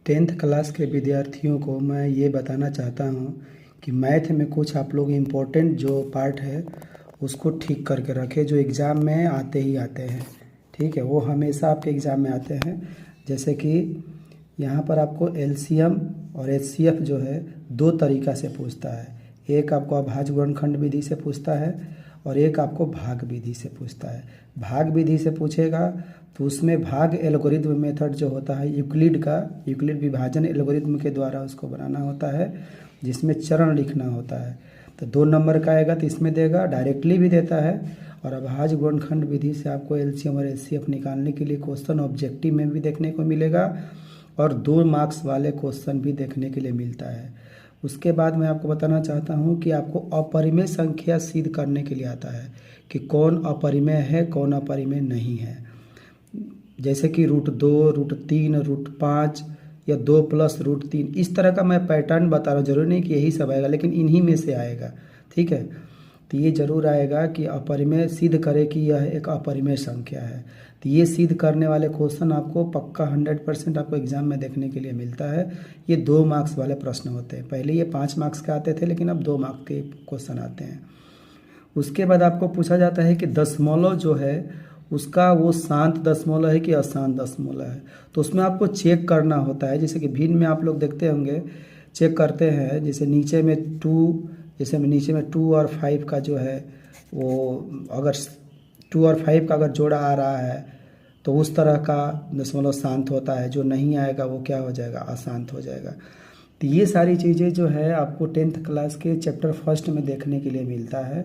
10th class के विद्यार्थियों को मैं ये बताना चाहता हूँ कि मैथ में कुछ आप लोग इम्पोर्टेंट जो पार्ट है उसको ठीक करके रखें, जो एग्ज़ाम में आते ही आते हैं। ठीक है, वो हमेशा आपके एग्ज़ाम में आते हैं। जैसे कि यहाँ पर आपको एलसीएम और एचसीएफ जो है दो तरीक़ा से पूछता है। एक आपको अभाज्य गुणनखंड विधि से पूछता है और एक आपको भाग विधि से पूछता है। भाग विधि से पूछेगा तो उसमें भाग एल्गोरिथम मेथड जो होता है यूक्लिड विभाजन एल्गोरिथम के द्वारा उसको बनाना होता है, जिसमें चरण लिखना होता है। तो 2 नंबर का आएगा तो इसमें देगा, डायरेक्टली भी देता है। और अभाज्य गुणनखंड विधि से आपको एलसीएम और एचसीएफ निकालने के लिए क्वेश्चन ऑब्जेक्टिव में भी देखने को मिलेगा और 2 मार्क्स वाले क्वेश्चन भी देखने के लिए मिलता है। उसके बाद मैं आपको बताना चाहता हूँ कि आपको अपरिमेय संख्या सिद्ध करने के लिए आता है कि कौन अपरिमेय है, कौन अपरिमेय नहीं है। जैसे कि √2, √3, √5 या 2 + √3, इस तरह का मैं पैटर्न बता रहा हूँ। जरूरी नहीं कि यही सब आएगा, लेकिन इन्हीं में से आएगा। ठीक है, तो ये जरूर आएगा कि अपरिमेय सिद्ध करे कि यह एक अपरिमेय संख्या है। तो ये सिद्ध करने वाले क्वेश्चन आपको पक्का 100% आपको एग्जाम में देखने के लिए मिलता है। ये 2 मार्क्स वाले प्रश्न होते हैं। पहले ये 5 मार्क्स के आते थे, लेकिन अब 2 मार्क्स के क्वेश्चन आते हैं। उसके बाद आपको पूछा जाता है कि दशमलव जो है उसका वो शांत दशमलव है कि अशांत दशमलव है। तो उसमें आपको चेक करना होता है। जैसे कि भिन्न में आप लोग देखते होंगे, चेक करते हैं, जैसे नीचे में 2 और 5 का जो है वो अगर 2 और 5 का अगर जोड़ा आ रहा है तो उस तरह का दशमलव शांत होता है। जो नहीं आएगा वो क्या हो जाएगा, अशांत हो जाएगा। तो ये सारी चीज़ें जो है आपको 10th क्लास के चैप्टर 1 में देखने के लिए मिलता है।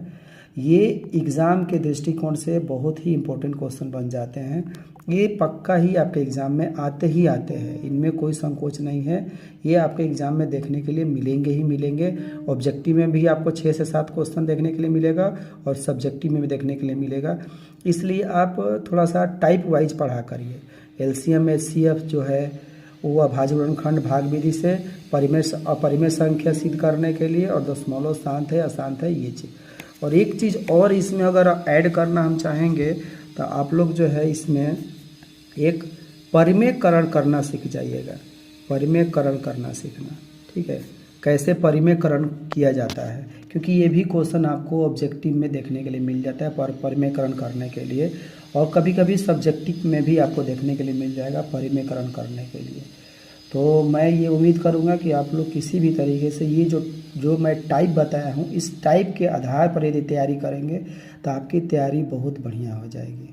ये एग्ज़ाम के दृष्टिकोण से बहुत ही इम्पोर्टेंट क्वेश्चन बन जाते हैं। ये पक्का ही आपके एग्ज़ाम में आते ही आते हैं, इनमें कोई संकोच नहीं है। ये आपके एग्ज़ाम में देखने के लिए मिलेंगे ही मिलेंगे। ऑब्जेक्टिव में भी आपको 6 से 7 क्वेश्चन देखने के लिए मिलेगा और सब्जेक्टिव में भी देखने के लिए मिलेगा। इसलिए आप थोड़ा सा टाइप वाइज पढ़ा करिए। एलसीएम एचसीएफ जो है वो अभाज्य गुणनखंड भाग विधि से अपरिमेय संख्या सिद्ध करने के लिए, और दशमलव शांत है अशांत है, ये चीज़। और एक चीज़ और इसमें अगर ऐड करना हम चाहेंगे तो आप लोग जो है इसमें एक परिमेयकरण करना सीख जाइएगा। परिमेयकरण करना सीखना, ठीक है, कैसे परिमेयकरण किया जाता है, क्योंकि ये भी क्वेश्चन आपको ऑब्जेक्टिव में देखने के लिए मिल जाता है परिमेयकरण करने के लिए, और कभी कभी सब्जेक्टिव में भी आपको देखने के लिए मिल जाएगा परिमेयकरण करने के लिए। तो मैं ये उम्मीद करूँगा कि आप लोग किसी भी तरीके से ये जो मैं टाइप बताया हूँ, इस टाइप के आधार पर यदि तैयारी करेंगे तो आपकी तैयारी बहुत बढ़िया हो जाएगी।